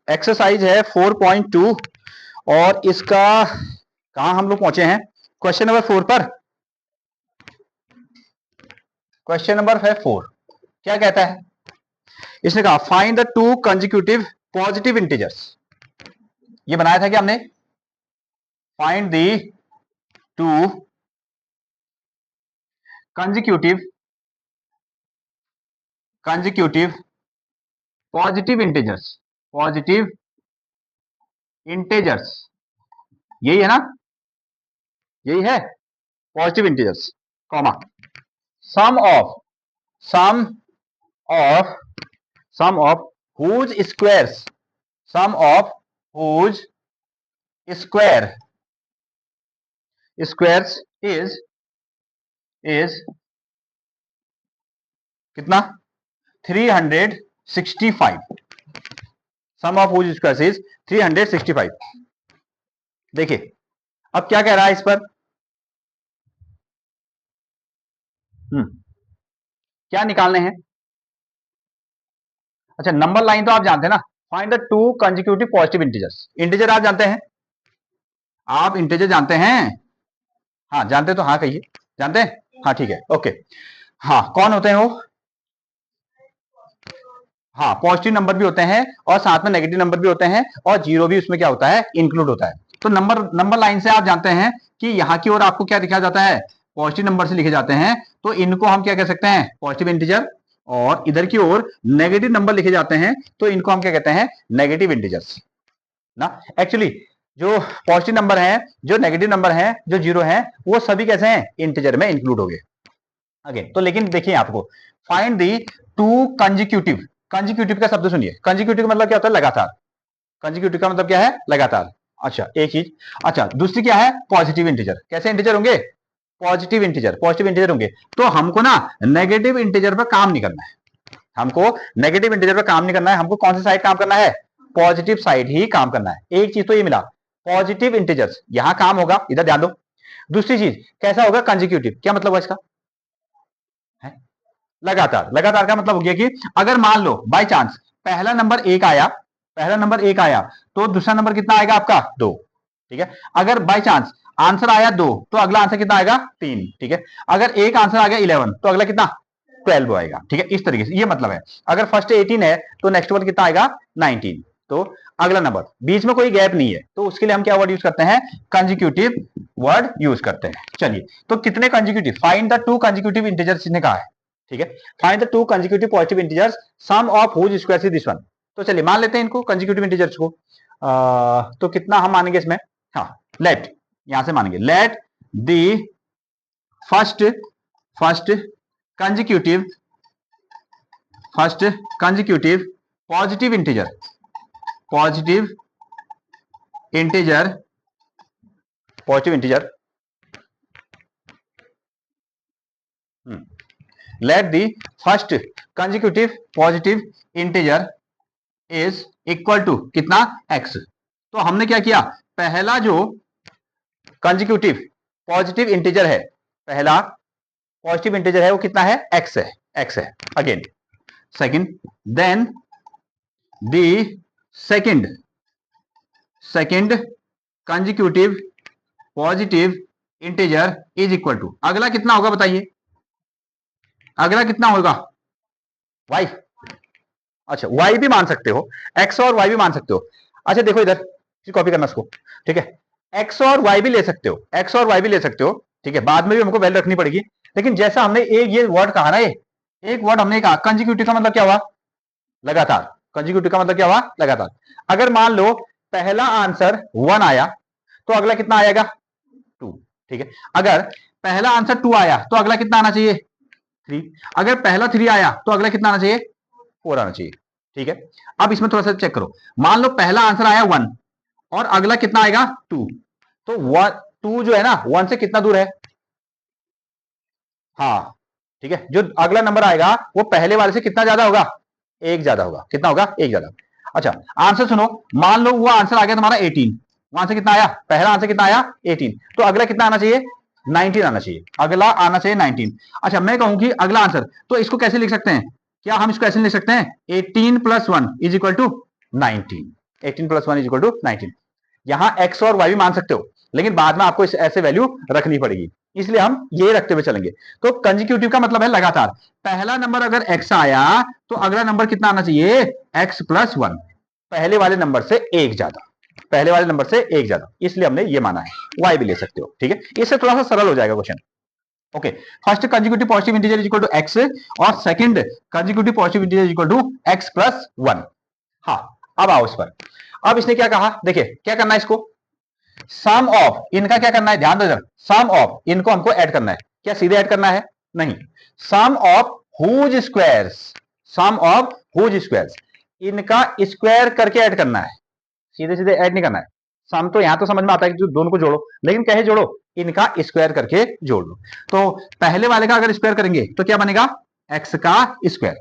Exercise है 4.2 और इसका कहां हम लोग पहुंचे हैं, क्वेश्चन नंबर 4 पर। क्वेश्चन नंबर है 4, क्या कहता है, इसने कहा find the two consecutive positive integers. ये बनाया था क्या हमने, find the two consecutive positive integers, positive integers, यही है ना, यही है positive integers, comma sum of whose squares, sum of whose squares is कितना 365, sum of whose squares is 365। देखिए अब क्या कह रहा है इस पर, क्या निकालने हैं। अच्छा नंबर लाइन तो आप जानते हैं ना, find the two consecutive positive integers. Integer आप जानते हैं, आप इंटीजर जानते हैं, हाँ जानते तो हाँ कहिए, जानते हैं, हाँ ठीक है ओके। हाँ कौन होते हैं वो, हाँ पॉजिटिव नंबर भी होते हैं और साथ में नेगेटिव नंबर भी होते हैं और जीरो भी उसमें क्या होता है, इंक्लूड होता है। तो नंबर लाइन से आप जानते हैं कि यहां की ओर आपको क्या लिखा जाता है, पॉजिटिव नंबर से लिखे जाते हैं, तो इनको हम क्या कह सकते हैं, पॉजिटिव इंटीजर। और इधर की ओर नेगेटिव नंबर लिखे जाते हैं तो इनको हम क्या कहते हैं, नेगेटिव इंटीजर्स ना। एक्चुअली जो पॉजिटिव नंबर है, जो नेगेटिव नंबर है, जो जीरो है, वो सभी कैसे हैं, इंटीजर में इंक्लूड हो गए आगे। तो लेकिन देखिए आपको find the to consecutive, consecutive का शब्द सुनिए, कंसेक्यूटिव का मतलब क्या होता है, लगातार। कंसेक्यूटिव का मतलब क्या है, लगातार। अच्छा एक चीज, अच्छा दूसरी क्या है, पॉजिटिव इंटीजर। कैसे इंटीजर होंगे, पॉजिटिव इंटीजर, पॉजिटिव इंटीजर होंगे। तो हमको ना नेगेटिव इंटीजर पर काम नहीं करना है, हमको नेगेटिव इंटीजर पर काम नहीं करना है, हमको कौन सी साइड काम करना है, पॉजिटिव साइड ही काम करना है। एक चीज तो ये मिला, पॉजिटिव इंटीजर्स यहां काम होगा, इधर ध्यान दो। दूसरी चीज कैसा होगा, कंसेक्यूटिव, क्या मतलब हुआ इसका, लगातार। लगातार का मतलब हो गया कि अगर मान लो बाय चांस पहला नंबर एक आया, पहला नंबर एक आया तो दूसरा नंबर कितना आएगा आपका, दो, ठीक है। अगर बाय चांस आंसर आया दो तो अगला आंसर कितना आएगा, तीन, ठीक है। अगर एक आंसर आ गया 11 तो अगला कितना, 12 आएगा, ठीक है। इस तरीके से ये मतलब है, अगर फर्स्ट 18 है तो नेक्स्ट वर्ड कितना आएगा, 19, तो अगला नंबर, बीच में कोई गैप नहीं है, तो उसके लिए हम क्या वर्ड यूज करते हैं, कंसेक्यूटिव वर्ड यूज करते हैं। चलिए तो कितने consecutive, find the two consecutive integers ने कहा है, ठीक है। Find the two consecutive positive integers, sum of whose square is this one. तो चलिए मान लेते हैं इनको कंसेक्यूटिव इंटीजर्स को। तो कितना हम मानेंगे इसमें, हाँ लेट, यहां से मानेंगे let the first consecutive positive integer, positive integer let the first consecutive positive integer is equal to कितना, x। तो हमने क्या किया, पहला जो कंसेक्यूटिव पॉजिटिव इंटीजर है, पहला पॉजिटिव इंटीजर है वो कितना है, x है, x है। Again second, then the second consecutive positive integer is equal to, अगला कितना होगा बताइए, अगला कितना होगा, y। अच्छा y भी मान सकते हो, x और y भी मान सकते हो। अच्छा देखो इधर कॉपी करना इसको, ठीक है। x और y भी ले सकते हो, x और y भी ले सकते हो, ठीक है। बाद में भी हमको वैल्यू रखनी पड़ेगी, लेकिन जैसा हमने एक ये वर्ड कहा ना, ये एक वर्ड हमने कहा कंसेक्यूटिव का मतलब क्या हुआ, लगातार। कंसेक्यूटिव का मतलब क्या हुआ, लगातार। अगर मान लो पहला आंसर 1 आया तो अगला कितना आएगा, 2, ठीक है। अगर पहला आंसर 2 आया तो अगला कितना आना चाहिए, 3। अगर पहला 3 आया तो अगला कितना आना चाहिए, 4 आना चाहिए, ठीक है। अब इसमें थोड़ा सा चेक करो, मान लो पहला आंसर आया 1 और अगला कितना आएगा 2, तो 2 जो है ना 1 से कितना दूर है, हाँ ठीक है। जो अगला नंबर आएगा वो पहले वाले से कितना ज्यादा होगा, एक ज्यादा होगा, कितना होगा, एक ज्यादा। अच्छा आंसर सुनो, मान लो वो आंसर आ गया तुम्हारा 18, वहां से कितना आया, पहला आंसर कितना आया 18, तो अगला कितना आना चाहिए, 19 आना चाहिए, अगला आना चाहिए 19। अच्छा मैं कहूं कि अगला आंसर, तो इसको कैसे लिख सकते हैं, क्या हम इसको ऐसे लिख सकते हैं, 18 + 1 = 19, 18 प्लस 1 इज इक्वल टू 19। यहां x और y भी मान सकते हो, लेकिन बाद में आपको ऐसे वैल्यू रखनी पड़ेगी, इसलिए हम ये रखते हुए चलेंगे। तो कंजिक्यूटिव का मतलब है लगातार। पहला नंबर अगर x आया तो अगला नंबर कितना आना चाहिए, x प्लस 1, पहले वाले नंबर से एक ज्यादा, पहले वाले नंबर से एक ज्यादा, इसलिए हमने ये माना है। y भी ले सकते हो, ठीक है, इससे थोड़ा सा सरल हो जाएगा question. Okay, first consecutive positive integer is equal to x और second consecutive positive integer is equal to x plus 1। हाँ, अब आओ इस पर। अब इसने क्या कहा, देखिए क्या करना है इसको, सम ऑफ इनका क्या करना है, ध्यान दो जरा, सम ऑफ इनको हमको ऐड करना है। क्या सीधे ऐड करना है, नहीं, sum of whose squares, sum of whose squares, इनका स्क्वायर करके ऐड करना है, सीधे सीधे ऐड नहीं करना है। सम तो यहां तो समझ में आता है कि दोनों को जोड़ो, लेकिन कहे जोड़ो, इनका स्क्वायर करके जोड़ लो। तो पहले वाले का अगर स्क्वायर करेंगे तो क्या बनेगा, एक्स का स्क्वायर,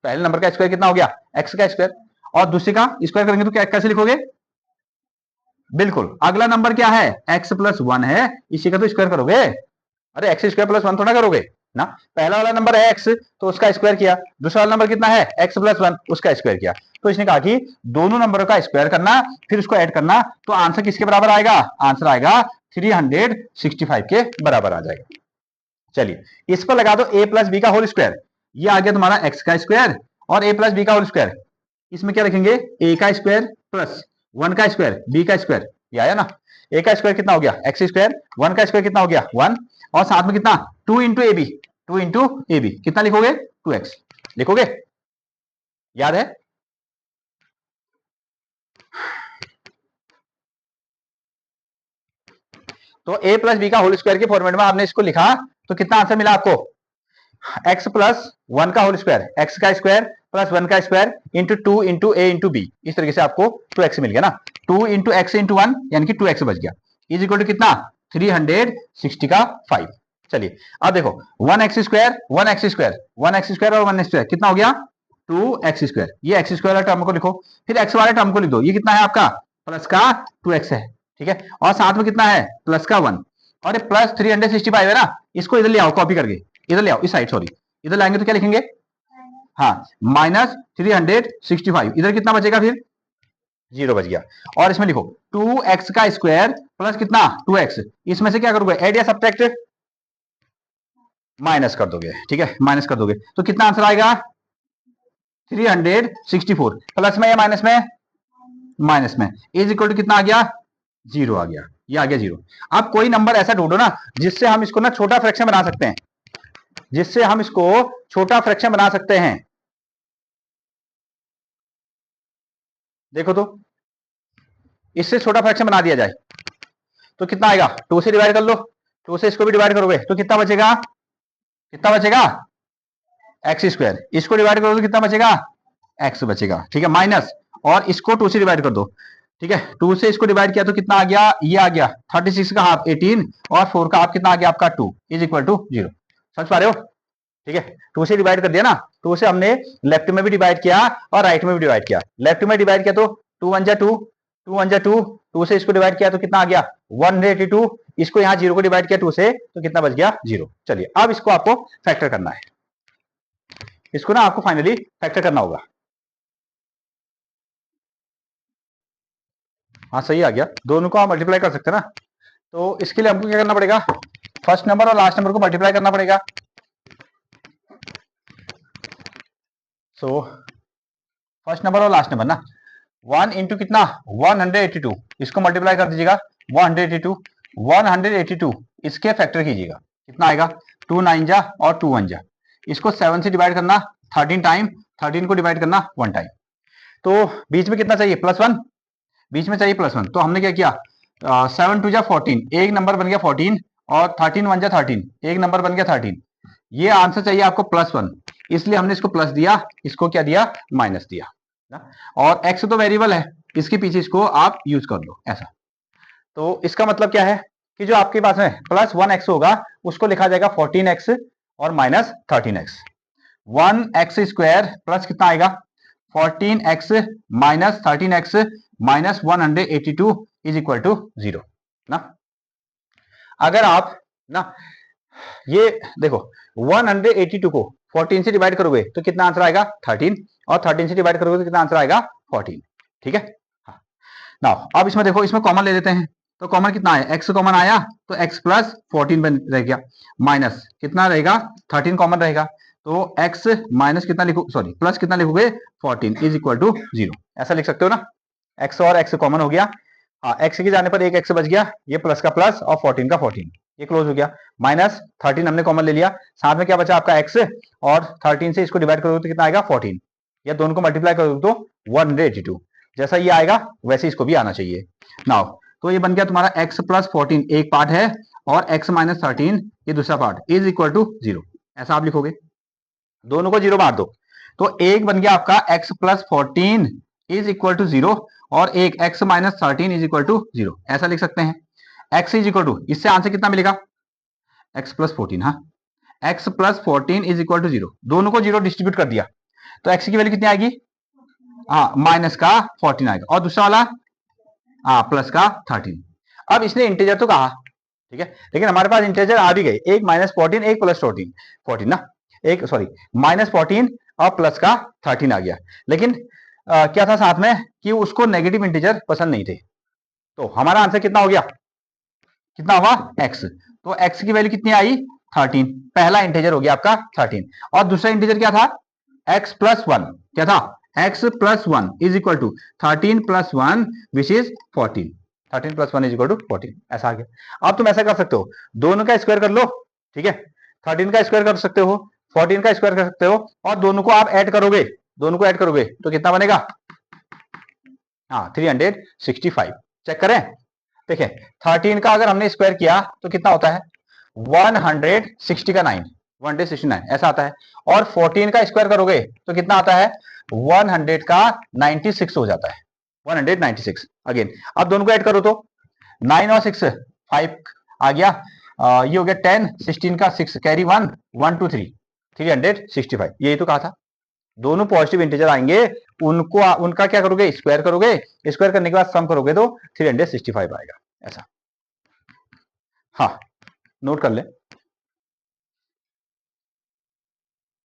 पहले नंबर का स्क्वायर कितना हो गया, एक्स का स्क्वायर, और दूसरे का स्क्वायर करेंगे तो क्या कैसे लिखोगे, बिल्कुल अगला नंबर क्या है, एक्स प्लस 1 है, इसी का तो स्क्वायर करोगे। अरे एक्स स्क्वायर प्लस 1 थोड़ा करोगे ना, पहला वाला नंबर है एक्स तो उसका स्क्वायर किया, दूसरा वाला नंबर कितना है, एक्स प्लस 1, उसका स्क्वायर किया। तो इसने कहा कि दोनों नंबरों का स्क्वायर करना फिर उसको ऐड करना, तो आंसर किसके बराबर आएगा, आंसर आएगा 365 के बराबर आ जाएगा। चलिए इस पर लगा दो a प्लस बी का होल स्क्वायर, ये आ गया तुम्हारा x का स्क्वायर और a प्लस बी का होल स्क्वायर, इसमें क्या रखेंगे, a का स्क्वायर प्लस 1 का स्क्वायर, b का स्क्वायर, ये आया ना, a का स्क्वायर कितना हो गया x स्क्वायर, 1 का स्क्वायर कितना हो गया 1, और साथ में कितना 2 into a b, 2 into a b कितना लिखोगे 2x, लिखोगे, याद है। तो a प्लस बी का होल स्क्वायर के फॉर्मेट में आपने इसको लिखा तो कितना आंसर मिला आपको, x प्लस 1 का होल स्क्वायर, x का स्क्वायर प्लस 1 का स्क्वायर इंटू 2 इंटू ए इंटू बी, इस तरीके से आपको 2x मिल गया ना, 2 इंटू एक्स इंटू 1 यानी कि 2x बच गया, इज इक्वल टू कितना 360 का 5। चलिए अब देखो 1x square 1x square 1x square और 1 स्क्वायर कितना हो गया 2x स्क्वायर, ये x स्क्वायर वाला टर्म को लिखो, फिर x वाले टर्म को लिख दो, ये कितना है आपका प्लस का 2x है, ठीक है, और साथ में कितना है प्लस का 1, और ये प्लस 365 है ना, इसको इधर ले आओ कॉपी करके, इधर ले आओ इस साइड, सॉरी इधर लाएंगे तो क्या लिखेंगे, हाँ माइनस 365, इधर कितना बचेगा फिर 0 बच गया, और इसमें लिखो 2x का स्क्वायर प्लस कितना 2x, इसमें से क्या करोगे ऐड या सब्ट्रैक्ट, माइनस कर दोगे, ठीक है माइनस कर दोगे, तो कितना आंसर आएगा 364, प्लस में या माइनस में, माइनस में, इज इक्वल टू कितना आ गया 0 आ गया, ये आ गया 0। अब कोई नंबर ऐसा ढूंढो ना जिससे हम इसको ना छोटा फ्रैक्शन बना सकते हैं, जिससे हम इसको छोटा फ्रैक्शन बना सकते हैं, देखो तो इससे छोटा फ्रैक्शन बना दिया जाए तो कितना आएगा, 2 से डिवाइड कर लो, 2 से इसको भी डिवाइड करोगे तो कितना बचेगा, कितना बचेगा एक्स स्क्वायर, इसको डिवाइड करोगे तो कितना बचेगा एक्स बचेगा, ठीक है, माइनस, और इसको 2 से डिवाइड कर दो, ठीक है, 2 से इसको डिवाइड किया तो कितना आ गया, ये आ गया 36 का हाफ 18, और 4 का हाफ कितना आ गया आपका 2 इज इक्वल टू 0, समझ पा रहे हो, ठीक है, 2 से डिवाइड कर दिया ना, 2 से हमने लेफ्ट में भी डिवाइड किया और राइट में भी डिवाइड किया, लेफ्ट में डिवाइड किया तो 2 1 जा 2, 2 1 जा 2, 2 से इसको डिवाइड किया तो कितना आ गया 182, इसको यहाँ 0 को डिवाइड किया 2 से तो कितना बच गया 0। चलिए अब इसको आपको फैक्टर करना है, इसको ना आपको फाइनली फैक्टर करना होगा, हाँ सही आ गया, दोनों को आप मल्टीप्लाई कर सकते हैं ना, तो इसके लिए हमको क्या करना पड़ेगा, फर्स्ट नंबर और लास्ट नंबर को मल्टीप्लाई करना पड़ेगा, सो फर्स्ट नंबर और लास्ट नंबर ना 1 इंटू कितना 182, इसको मल्टीप्लाई कर दीजिएगा 182, 182 इसके फैक्टर कीजिएगा, कितना आएगा 2 9 जा और 2 1 जा, इसको 7 से डिवाइड करना 13 टाइम, 13 को डिवाइड करना 1 टाइम, तो बीच में कितना चाहिए +1, बीच में चाहिए +1, तो हमने क्या किया 7 2 जा 14, एक नंबर बन गया 14, और 13 1 जा 13, एक नंबर बन गया 13, ये आंसर चाहिए आपको +1, इसलिए हमने इसको प्लस दिया, इसको क्या दिया माइनस दिया ना? और x तो वेरिएबल है, इसके पीछे इसको आप यूज कर लो ऐसा, तो इसका मतलब क्या है कि जो आपके पास में +1x होगा उसको लिखा जाएगा 14x और minus 13x, 1x square plus कितना आएगा 14x minus 13x minus 182 is equal to 0 ना। अगर आप ना ये देखो 182 को 14 से डिवाइड करोगे तो कितना आंसर आएगा 13, और 13 से डिवाइड करोगे तो कितना आंसर आएगा 14, ठीक है, हाँ नाउ अब इसमें देखो, इसमें कॉमन ले लेते हैं, तो कॉमन कितना आया, x कॉमन आया तो x प्लस 14 बन रह गया, माइनस कितना रहेगा 13 कॉमन रहेगा, तो x माइनस कितना लिखो, सॉरी प्लस कितना लिखोगे 14 इज इक्वल टू 0, ऐसा लिख सकते हो ना। x और x कॉमन हो गया, हाँ x के जाने पर एक x बच गया, ये प्लस का प्लस और 14 का 14, ये क्लोज हो गया, माइनस 13 हमने कॉमन ले लिया, साथ में क्या बचा आपका x, और 13 से इसको डिवाइड करोगे तो कितना आएगा 14, या दोनों को मल्टीप्लाई करोगे तो 182, जैसा ये आएगा वैसे इसको भी आना चाहिए। नाउ तो ये बन गया तुम्हारा x प्लस 14 एक पार्ट है, और x माइनस 13 ये दूसरा पार्ट इज इक्वल टू 0, ऐसा आप लिखोगे, दोनों को 0 मार दो, तो एक बन गया आपका x plus 14 is equal to 0, और एक x minus 13 is equal to 0, ऐसा लिख सकते हैं। x इज इक्वल टू, इससे आंसर कितना मिलेगा, x प्लस 14, हाँ x plus 14 is equal to 0, दोनों को 0 डिस्ट्रीब्यूट कर दिया, तो x की वैल्यू कितनी आएगी, हाँ माइनस का 14 आएगा, और दूसरा वाला हाँ प्लस का 13। अब इसने इंटीजर तो कहा, ठीक है, लेकिन हमारे पास इंटीजर आ भी गए, एक माइनस 14 एक प्लस 14 ना, एक सॉरी माइनस 14 और प्लस का 13 आ गया, लेकिन क्या था साथ में कि उसको नेगेटिव इंटीजर पसंद नहीं थे, तो हमारा आंसर कितना हो गया, कितना हुआ x, तो x की वैल्यू कितनी आई 13, पहला इंटीजर हो गया आपका 13, और दूसरा इंटीजर क्या था x प्लस 1, क्या था x plus 1 is equal to 13 plus 1 which is 14, 13 plus 1 is equal to 14, ऐसा आ गया। अब तुम ऐसा कर सकते हो, दोनों का स्क्वायर कर लो, ठीक है, 13 का स्क्वायर कर सकते हो, 14 का स्क्वायर कर सकते हो, और दोनों को आप ऐड करोगे, दोनों को ऐड करोगे तो कितना बनेगा, हाँ 365, चेक करें, देखिए 13 का अगर हमने स्क्वायर किया तो कितना होता है 160 का 9, 169 ऐसा आता है, और 14 का स्क्वायर करोगे तो कितना आता है 100 का 96 हो जाता है, 196 अगेन। अब दोनों को ऐड करो तो 9 और 6 5 आ गया, ये हो गया 10, 16 का 6 कैरी 1 1 2 3 365, यही तो कहा था, दोनों पॉजिटिव इंटीजर आएंगे, उनको उनका क्या करोगे स्क्वायर करोगे, स्क्वायर करने के बाद सम करोगे तो 365 आएगा, ऐसा। हाँ नोट कर ले।